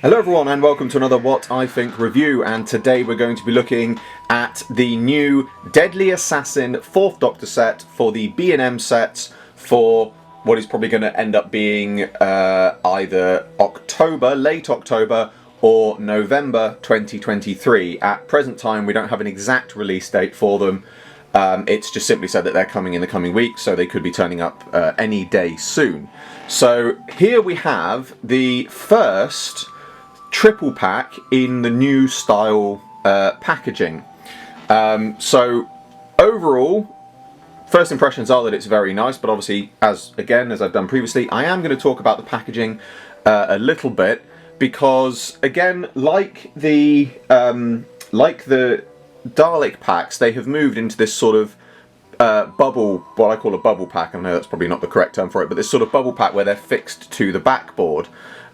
Hello everyone and welcome to another What I Think review, and today we're going to be looking at the new Deadly Assassin 4th Doctor set for the B&M sets for what is probably going to end up being either October, late October, or November 2023. At present time we don't have an exact release date for them. It's just simply said that they're coming in the coming weeks, so they could be turning up any day soon. So here we have the first triple pack in the new style packaging. So overall, first impressions are that it's very nice, but obviously, as I've done previously, I am going to talk about the packaging a little bit, because again, like the Dalek packs, they have moved into this sort of bubble, what I call a bubble pack. I know that's probably not the correct term for it, but this sort of bubble pack where they're fixed to the backboard.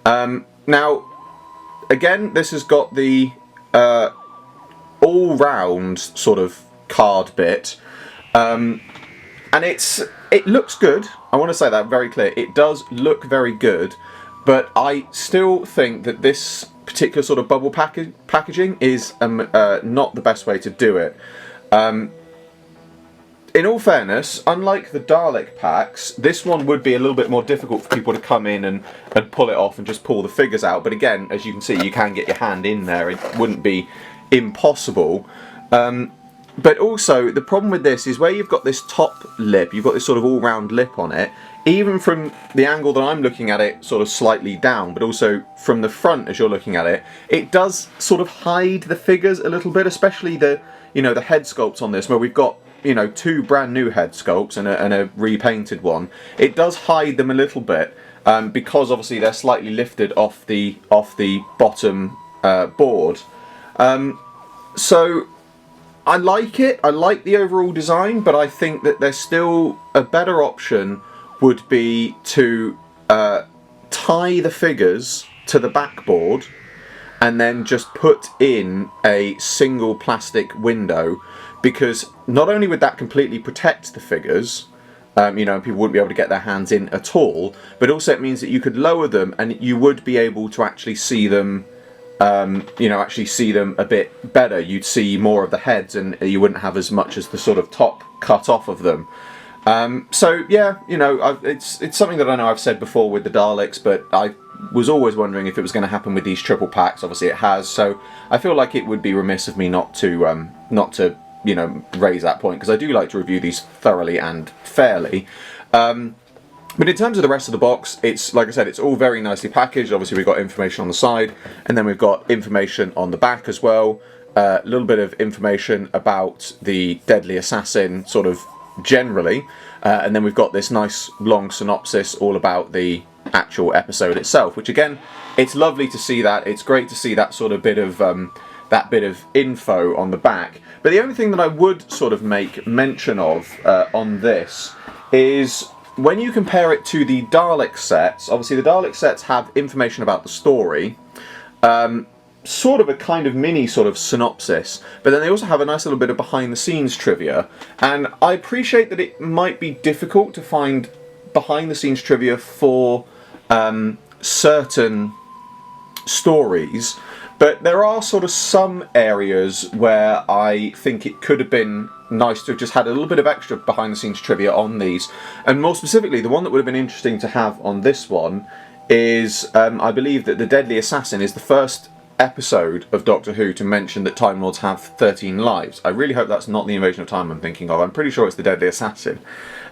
Now, again, this has got the all-round sort of card bit, and it looks good. I want to say that very clear. It does look very good, but I still think that this particular sort of bubble packaging is not the best way to do it. In all fairness, unlike the Dalek packs, this one would be a little bit more difficult for people to come in and pull it off and just pull the figures out. But again, as you can see, you can get your hand in there. It wouldn't be impossible. But also, the problem with this is where you've got this top lip, you've got this sort of all-round lip on it, even from the angle that I'm looking at it, sort of slightly down, but also from the front as you're looking at it, it does sort of hide the figures a little bit, especially the head sculpts on this, where we've got two brand new head sculpts and a repainted one. It does hide them a little bit because obviously they're slightly lifted off the bottom board. So I like it. I like the overall design, but I think that there's still a better option would be to tie the figures to the backboard and then just put in a single plastic window, because not only would that completely protect the figures, people wouldn't be able to get their hands in at all, but also it means that you could lower them and you would be able to actually see them, a bit better. You'd see more of the heads and you wouldn't have as much as the sort of top cut off of them. So yeah, it's something that I know I've said before with the Daleks, but I was always wondering if it was going to happen with these triple packs. Obviously it has, so I feel like it would be remiss of me not to raise that point, because I do like to review these thoroughly and fairly. But in terms of the rest of the box, it's, like I said, it's all very nicely packaged. Obviously we've got information on the side, and then we've got information on the back as well. A little bit of information about the Deadly Assassin, sort of generally, and then we've got this nice long synopsis all about the actual episode itself, which again, it's lovely to see that. It's great to see that sort of bit of info on the back. But the only thing that I would sort of make mention of on this is when you compare it to the Dalek sets. Obviously the Dalek sets have information about the story, sort of a kind of mini sort of synopsis, but then they also have a nice little bit of behind the scenes trivia, and I appreciate that it might be difficult to find behind the scenes trivia for certain stories, but there are sort of some areas where I think it could have been nice to have just had a little bit of extra behind the scenes trivia on these. And more specifically, the one that would have been interesting to have on this one is, I believe that the Deadly Assassin is the first episode of Doctor Who to mention that Time Lords have 13 lives. I really hope that's not the Invasion of Time I'm thinking of. I'm pretty sure it's the Deadly Assassin.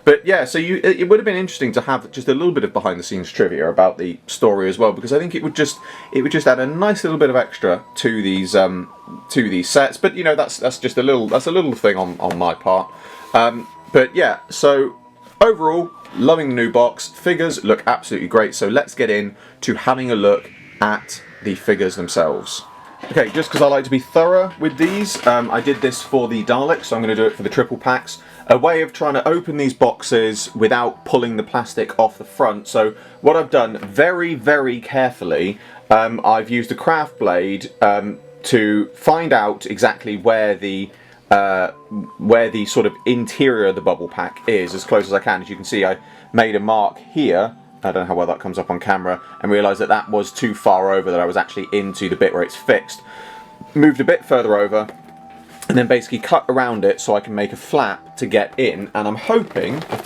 But yeah, so it would have been interesting to have just a little bit of behind the scenes trivia about the story as well, because I think it would just add a nice little bit of extra to these sets. But that's just a little thing on my part. But yeah, so overall, loving the new box. Figures look absolutely great. So let's get in to having a look at the figures themselves. Okay, just because I like to be thorough with these, I did this for the Daleks, so I'm going to do it for the triple packs. A way of trying to open these boxes without pulling the plastic off the front. So what I've done very, very carefully, I've used a craft blade to find out exactly where the sort of interior of the bubble pack is, as close as I can. As you can see, I made a mark here I don't know how well that comes up on camera, and realised that that was too far over, that I was actually into the bit where it's fixed. Moved a bit further over, and then basically cut around it so I can make a flap to get in, and I'm hoping, because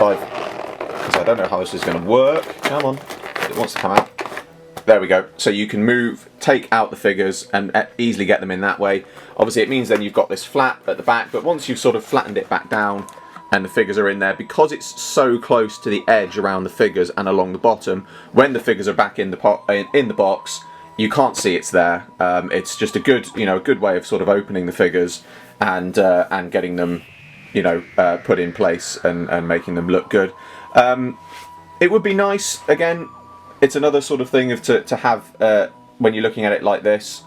I don't know how this is going to work, come on, it wants to come out. There we go. So you can take out the figures and easily get them in that way. Obviously it means then you've got this flap at the back, but once you've sort of flattened it back down and the figures are in there, because it's so close to the edge around the figures and along the bottom, when the figures are back in the box, you can't see it's there. It's just a good, a good way of sort of opening the figures and getting them, put in place and making them look good. It would be nice, again, it's another sort of thing of to have, when you're looking at it like this,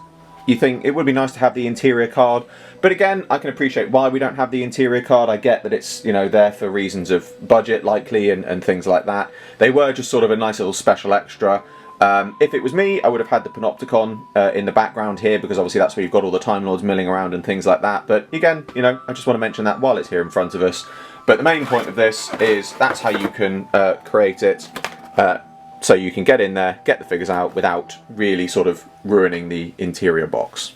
you think it would be nice to have the interior card. But again, I can appreciate why we don't have the interior card. I get that it's, there for reasons of budget, likely, and things like that. They were just sort of a nice little special extra. If it was me, I would have had the Panopticon in the background here, because obviously that's where you've got all the Time Lords milling around and things like that. But again, I just want to mention that while it's here in front of us. But the main point of this is that's how you can create it. So you can get in there, get the figures out without really sort of ruining the interior box.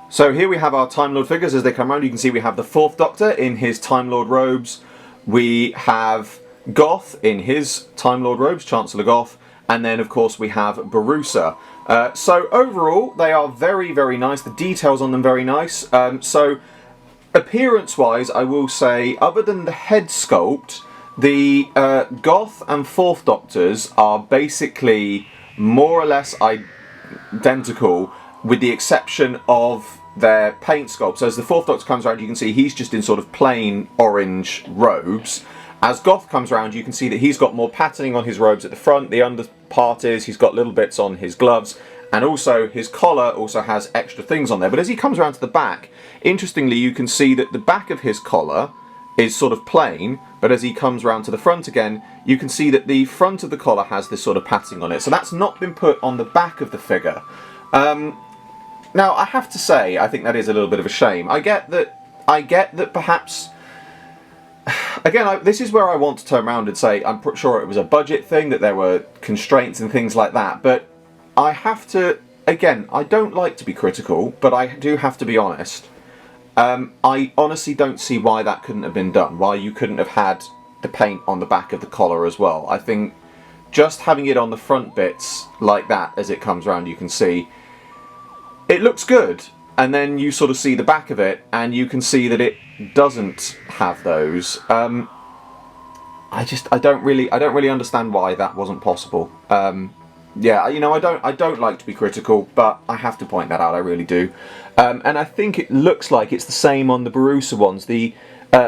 So here we have our Time Lord figures as they come around. You can see we have the 4th Doctor in his Time Lord robes. We have Goth in his Time Lord robes, Chancellor Goth. And then of course we have Borusa. So overall they are very, very nice. The details on them very nice. So appearance wise, I will say, other than the head sculpt, the Goth and 4th Doctors are basically more or less identical, with the exception of their paint sculpt. So as the 4th Doctor comes around, you can see he's just in sort of plain orange robes. As Goth comes around, you can see that he's got more patterning on his robes at the front. The under part is he's got little bits on his gloves, and also his collar also has extra things on there. But as he comes around to the back, interestingly, you can see that the back of his collar is sort of plain, but as he comes round to the front again, you can see that the front of the collar has this sort of patching on it. So that's not been put on the back of the figure. Now, I have to say, I think that is a little bit of a shame. I get that perhaps... Again, this is where I want to turn around and say, I'm sure it was a budget thing, that there were constraints and things like that, but I have to... Again, I don't like to be critical, but I do have to be honest. I honestly don't see why that couldn't have been done, why you couldn't have had the paint on the back of the collar as well. I think just having it on the front bits like that as it comes around, you can see it looks good, and then you sort of see the back of it and you can see that it doesn't have those. I don't really understand why that wasn't possible. Yeah, I don't like to be critical, but I have to point that out, I really do. And I think it looks like it's the same on the Borusa ones. The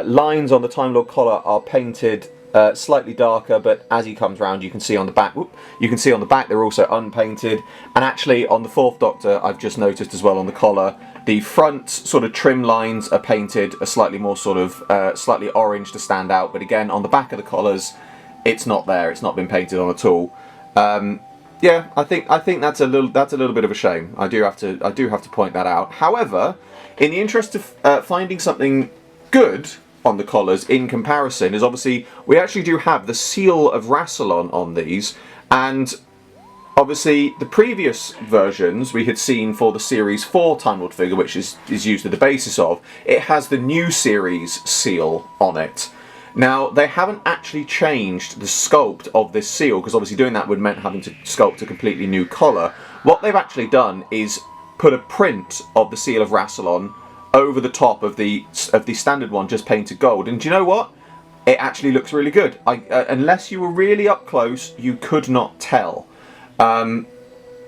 lines on the Time Lord collar are painted slightly darker, but as he comes round, you can see on the back. You can see on the back they're also unpainted. And actually, on the 4th Doctor, I've just noticed as well on the collar, the front sort of trim lines are painted a slightly more sort of slightly orange to stand out. But again, on the back of the collars, it's not there. It's not been painted on at all. Yeah, I think that's a little bit of a shame. I do have to point that out. However, in the interest of finding something good on the collars in comparison, is obviously we actually do have the seal of Rassilon on these, and obviously the previous versions we had seen for the Series 4 Time Lord figure, which is used as the basis of, it has the new series seal on it. Now, they haven't actually changed the sculpt of this seal, because obviously doing that would mean having to sculpt a completely new collar. What they've actually done is put a print of the seal of Rassilon over the top of the standard one, just painted gold. And do you know what? It actually looks really good. Unless you were really up close, you could not tell. And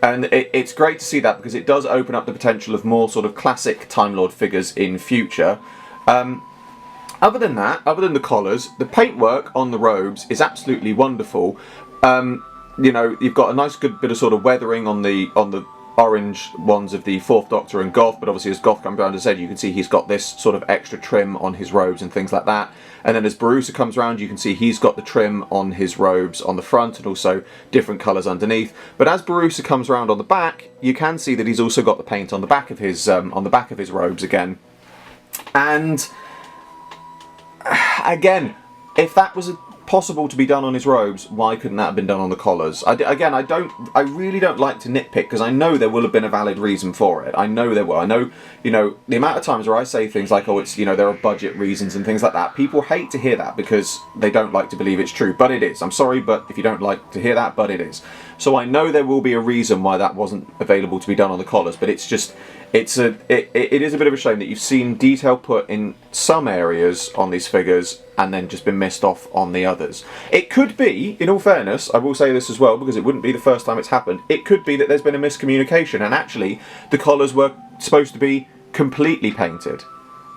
it's great to see that, because it does open up the potential of more sort of classic Time Lord figures in future. Other than that, other than the collars, the paintwork on the robes is absolutely wonderful. You've got a nice good bit of sort of weathering on the orange ones of the 4th Doctor and Goth, but obviously as Goth comes around, as I said, you can see he's got this sort of extra trim on his robes and things like that. And then as Borusa comes around, you can see he's got the trim on his robes on the front and also different colours underneath. But as Borusa comes around on the back, you can see that he's also got the paint on the back of his robes again. And again, if that was possible to be done on his robes, why couldn't that have been done on the collars? Again, I really don't like to nitpick, because I know there will have been a valid reason for it. I know there will. I know, you know, the amount of times where I say things like, oh, it's, you know, there are budget reasons and things like that. People hate to hear that because they don't like to believe it's true, but it is. I'm sorry, but if you don't like to hear that, but it is. So I know there will be a reason why that wasn't available to be done on the collars, but it's just, it is a bit of a shame that you've seen detail put in some areas on these figures and then just been missed off on the others. It could be, in all fairness, I will say this as well, because it wouldn't be the first time it's happened, it could be that there's been a miscommunication and actually the collars were supposed to be completely painted.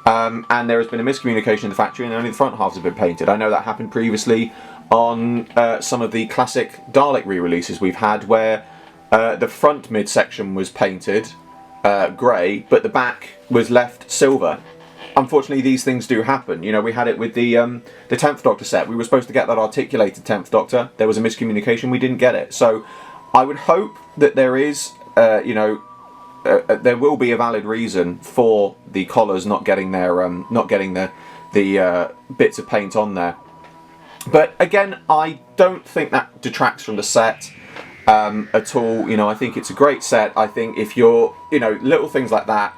And there has been a miscommunication in the factory and only the front halves have been painted. I know that happened previously on some of the classic Dalek re-releases we've had, where the front midsection was painted grey, but the back was left silver. Unfortunately, these things do happen. You know, we had it with the 10th Doctor set. We were supposed to get that articulated 10th Doctor. There was a miscommunication. We didn't get it. So I would hope that there is, you know, there will be a valid reason for the collars not getting their not getting the bits of paint on there. But again, I don't think that detracts from the set at all. You know, I think it's a great set. I think if you're, you know, little things like that,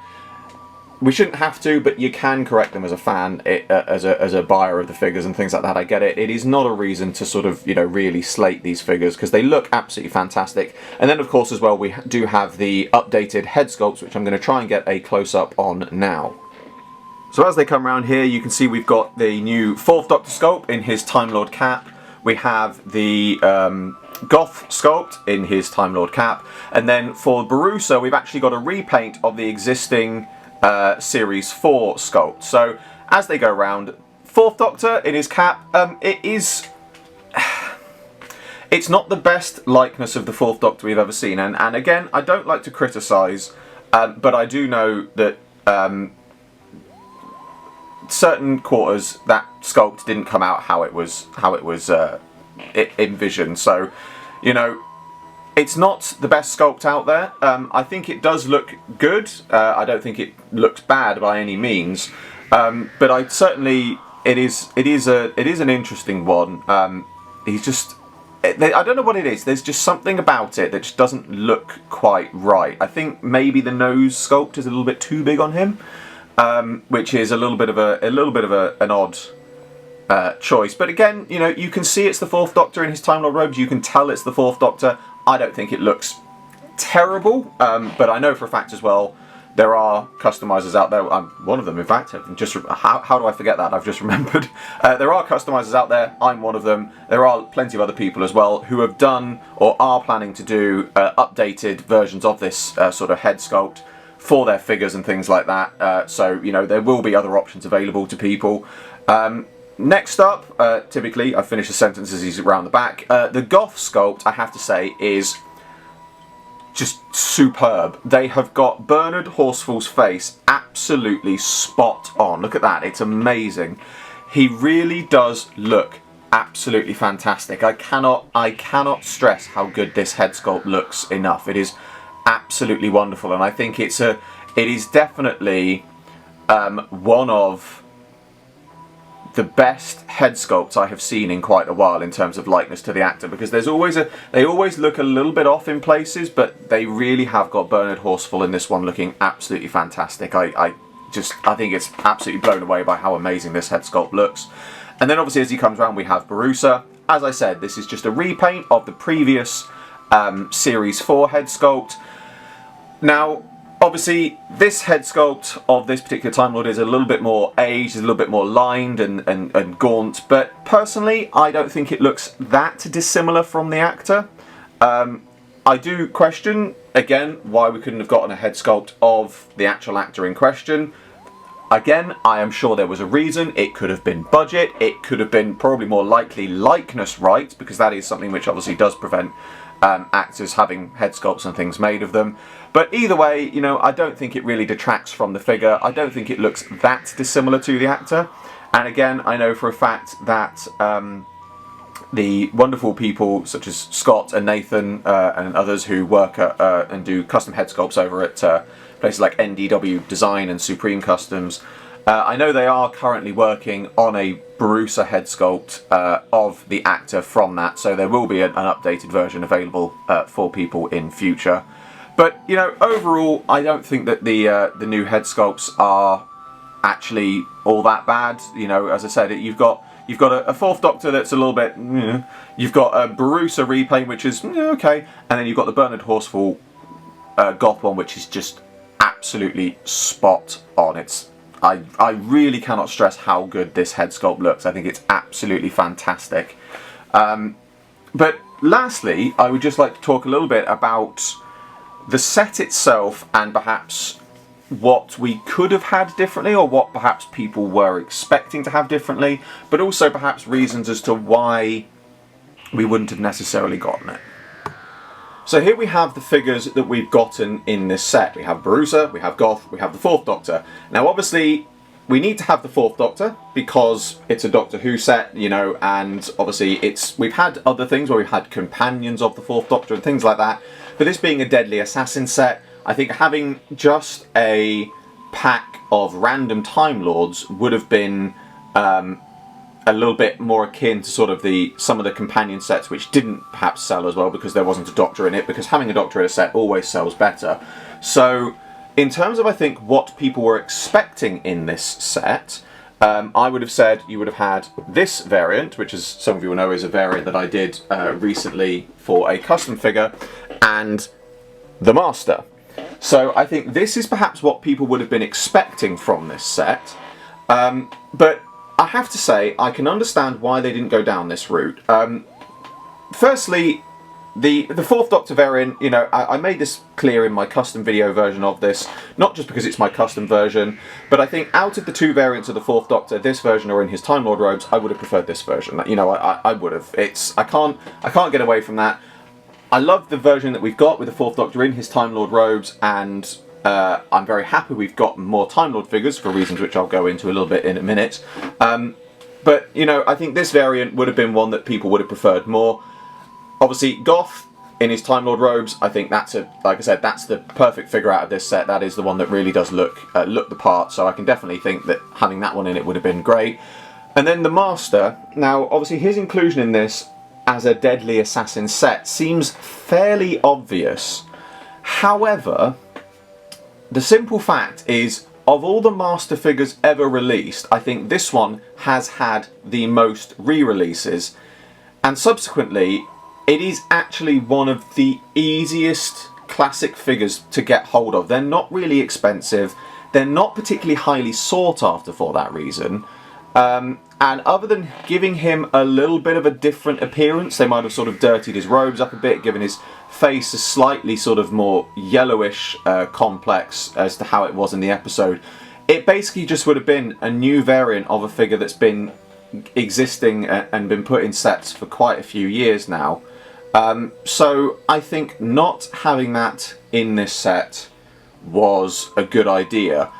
we shouldn't have to, but you can correct them as a fan, as a buyer of the figures and things like that. I get it. It is not a reason to sort of, you know, really slate these figures, because they look absolutely fantastic. And then, of course, as well, we do have the updated head sculpts, which I'm going to try and get a close-up on now. So as they come around here, you can see we've got the new 4th Doctor sculpt in his Time Lord cap. We have the Goth sculpt in his Time Lord cap. And then for Barusa, we've actually got a repaint of the existing Series 4 sculpt. So as they go around, 4th Doctor in his cap, it's not the best likeness of the 4th Doctor we've ever seen, and again, I don't like to criticise, but I do know that certain quarters that sculpt didn't come out how it was envisioned. So, you know, it's not the best sculpt out there. I think it does look good. I don't think it looks bad by any means. But I certainly, it is an interesting one. He's just, I don't know what it is. There's just something about it that just doesn't look quite right. I think maybe the nose sculpt is a little bit too big on him, which is a little bit of an odd choice. But again, you know, you can see it's the 4th Doctor in his Time Lord robes. You can tell it's the 4th Doctor. I don't think it looks terrible, but I know for a fact as well there are customizers out there. I'm one of them, in fact. How do I forget that? I've just remembered. There are customizers out there. I'm one of them. There are plenty of other people as well who have done or are planning to do updated versions of this sort of head sculpt for their figures and things like that. So, you know, there will be other options available to people. Next up, typically, I finish the sentence as he's around the back. The Goth sculpt, I have to say, is just superb. They have got Bernard Horsfall's face absolutely spot on. Look at that, it's amazing. He really does look absolutely fantastic. I cannot stress how good this head sculpt looks enough. It is absolutely wonderful, and I think it is definitely one of the best head sculpts I have seen in quite a while in terms of likeness to the actor, because there's always they always look a little bit off in places, but they really have got Bernard Horsfall in this one looking absolutely fantastic. I think it's absolutely blown away by how amazing this head sculpt looks. And then obviously as he comes around we have Barusa. As I said, this is just a repaint of the previous Series 4 head sculpt. Now, obviously, this head sculpt of this particular Time Lord is a little bit more aged, a little bit more lined and gaunt, but personally, I don't think it looks that dissimilar from the actor. I do question, again, why we couldn't have gotten a head sculpt of the actual actor in question. Again, I am sure there was a reason. It could have been budget, it could have been probably more likely likeness rights, because that is something which obviously does prevent actors having head sculpts and things made of them. But either way, you know, I don't think it really detracts from the figure. I don't think it looks that dissimilar to the actor. And again, I know for a fact that the wonderful people such as Scott and Nathan and others who work at, and do custom head sculpts over at places like NDW Design and Supreme Customs I know they are currently working on a Barusa head sculpt of the actor from that, so there will be an updated version available for people in future. But, you know, overall, I don't think that the new head sculpts are actually all that bad. You know, as I said, you've got a Fourth Doctor that's a little bit, you've got a Barusa repaint, which is okay, and then you've got the Bernard Horsfall Goth one, which is just absolutely spot on. I really cannot stress how good this head sculpt looks. I think it's absolutely fantastic. But lastly, I would just like to talk a little bit about the set itself and perhaps what we could have had differently, or what perhaps people were expecting to have differently, but also perhaps reasons as to why we wouldn't have necessarily gotten it. So here we have the figures that we've gotten in this set. We have Barusa, we have Goth, we have the Fourth Doctor. Now obviously we need to have the Fourth Doctor because it's a Doctor Who set, you know, and obviously we've had other things where we've had companions of the Fourth Doctor and things like that, but this being a Deadly Assassin set, I think having just a pack of random Time Lords would have been a little bit more akin to sort of some of the companion sets which didn't perhaps sell as well because there wasn't a Doctor in it, because having a Doctor in a set always sells better. So in terms of, I think, what people were expecting in this set, I would have said you would have had this variant, which, as some of you will know, is a variant that I did recently for a custom figure, and the Master. So I think this is perhaps what people would have been expecting from this set, but I have to say I can understand why they didn't go down this route. Firstly, the Fourth Doctor variant, you know, I made this clear in my custom video version of this, not just because it's my custom version, but I think out of the two variants of the Fourth Doctor, this version or in his Time Lord robes, I would have preferred this version. You know, I would have. I can't get away from that. I love the version that we've got with the Fourth Doctor in his Time Lord robes, and I'm very happy we've got more Time Lord figures for reasons which I'll go into a little bit in a minute. But, you know, I think this variant would have been one that people would have preferred more. Obviously, Goth in his Time Lord robes, I think that's like I said, that's the perfect figure out of this set. That is the one that really does look the part, so I can definitely think that having that one in it would have been great. And then the Master, now obviously his inclusion in this as a Deadly Assassin set seems fairly obvious. However, the simple fact is, of all the Master figures ever released, I think this one has had the most re-releases, and subsequently it is actually one of the easiest classic figures to get hold of. They're not really expensive, they're not particularly highly sought after for that reason, and other than giving him a little bit of a different appearance, they might have sort of dirtied his robes up a bit, given his face a slightly sort of more yellowish complex as to how it was in the episode. It basically just would have been a new variant of a figure that's been existing and been put in sets for quite a few years now. So I think not having that in this set was a good idea,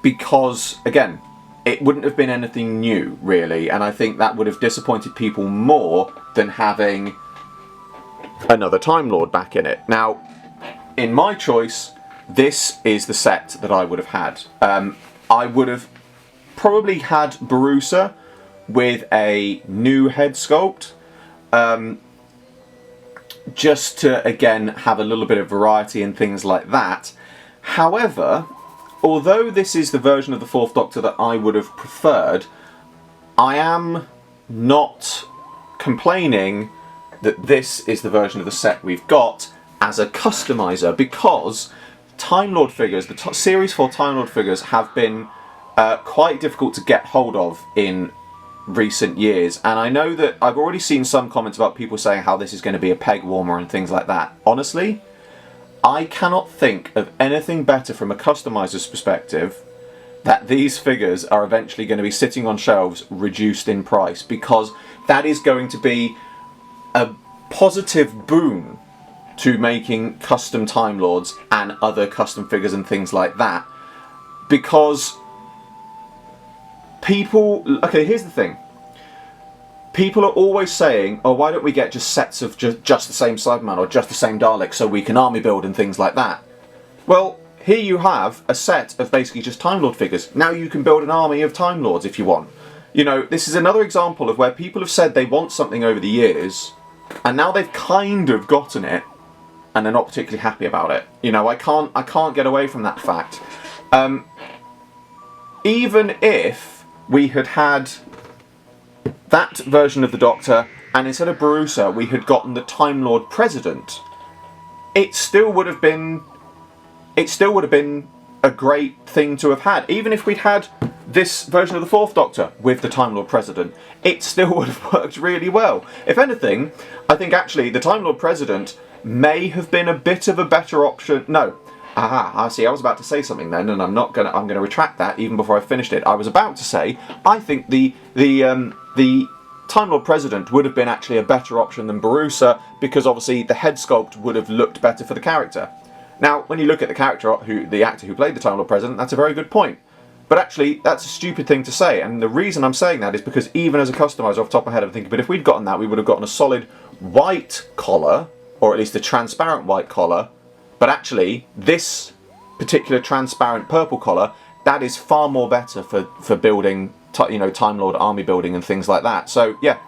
because again, it wouldn't have been anything new really, and I think that would have disappointed people more than having another Time Lord back in it. Now, in my choice, this is the set that I would have had. I would have probably had Barusa with a new head sculpt, just to again have a little bit of variety and things like that. However, although this is the version of the Fourth Doctor that I would have preferred, I am not complaining that this is the version of the set we've got as a customizer, because Time Lord figures, the Series 4 Time Lord figures, have been quite difficult to get hold of in recent years, and I know that I've already seen some comments about people saying how this is going to be a peg warmer and things like that. Honestly, I cannot think of anything better from a customizer's perspective that these figures are eventually going to be sitting on shelves reduced in price, because that is going to be a positive boon to making custom Time Lords and other custom figures and things like that. Because people, okay, here's the thing. People are always saying, oh, why don't we get just sets of just the same Cyberman or just the same Dalek so we can army build and things like that? Well, here you have a set of basically just Time Lord figures. Now you can build an army of Time Lords if you want. You know, this is another example of where people have said they want something over the years, and now they've kind of gotten it, and they're not particularly happy about it. You know, I can't get away from that fact. Even if we had had that version of the Doctor, and instead of Barusa we had gotten the Time Lord President, it still would have been a great thing to have had. Even if we'd had this version of the Fourth Doctor with the Time Lord President, it still would have worked really well. If anything, I think actually the Time Lord President may have been a bit of a better option. No. I see, I was about to say something then, and I'm gonna retract that even before I finished it. I was about to say, I think the Time Lord President would have been actually a better option than Barusa, because obviously the head sculpt would have looked better for the character. Now, when you look at the actor who played the Time Lord President, that's a very good point. But actually, that's a stupid thing to say, and the reason I'm saying that is because even as a customizer off the top of my head, I'm thinking, but if we'd gotten that, we would have gotten a solid white collar, or at least a transparent white collar. But actually, this particular transparent purple collar, that is far more better for building, you know, Time Lord army building and things like that. So yeah,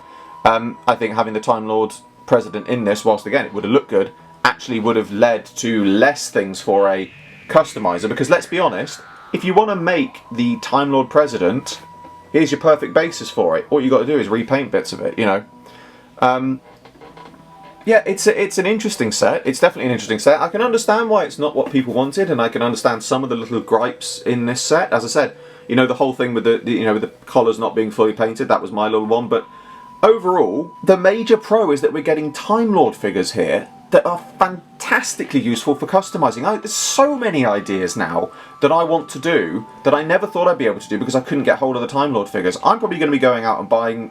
I think having the Time Lord President in this, whilst again it would have looked good, actually would have led to less things for a customizer. Because let's be honest, if you want to make the Time Lord President, here's your perfect basis for it. All you got to do is repaint bits of it, you know. Yeah, it's an interesting set. It's definitely an interesting set. I can understand why it's not what people wanted, and I can understand some of the little gripes in this set. As I said, you know, the whole thing with the collars not being fully painted, that was my little one. But overall, the major pro is that we're getting Time Lord figures here that are fantastically useful for customizing. There's so many ideas now that I want to do that I never thought I'd be able to do because I couldn't get hold of the Time Lord figures. I'm probably going to be going out and buying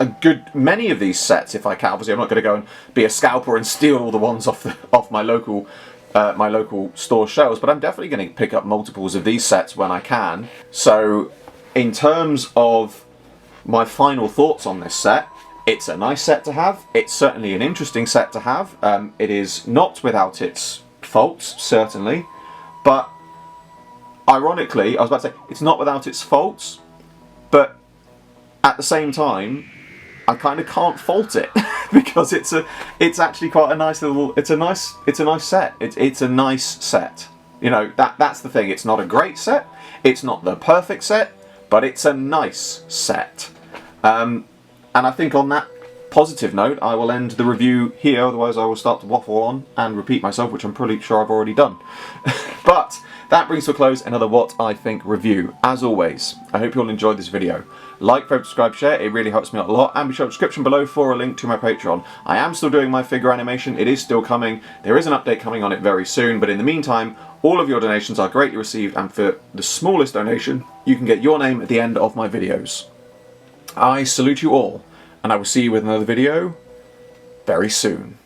a good many of these sets if I can. Obviously, I'm not going to go and be a scalper and steal all the ones off my local store shelves, but I'm definitely going to pick up multiples of these sets when I can. So, in terms of my final thoughts on this set, it's a nice set to have. It's certainly an interesting set to have. It is not without its faults, certainly, but ironically, I was about to say it's not without its faults, but at the same time, I kind of can't fault it because it's actually quite a nice little. It's a nice set. It's a nice set. You know, that's the thing. It's not a great set. It's not the perfect set, but it's a nice set. And I think on that positive note, I will end the review here. Otherwise, I will start to waffle on and repeat myself, which I'm pretty sure I've already done. But that brings to a close another What I Think review. As always, I hope you all enjoyed this video. Like, favorite, subscribe, share, it really helps me out a lot, and be sure to description below for a link to my Patreon. I am still doing my figure animation, it is still coming, there is an update coming on it very soon, but in the meantime, all of your donations are greatly received, and for the smallest donation, you can get your name at the end of my videos. I salute you all, and I will see you with another video very soon.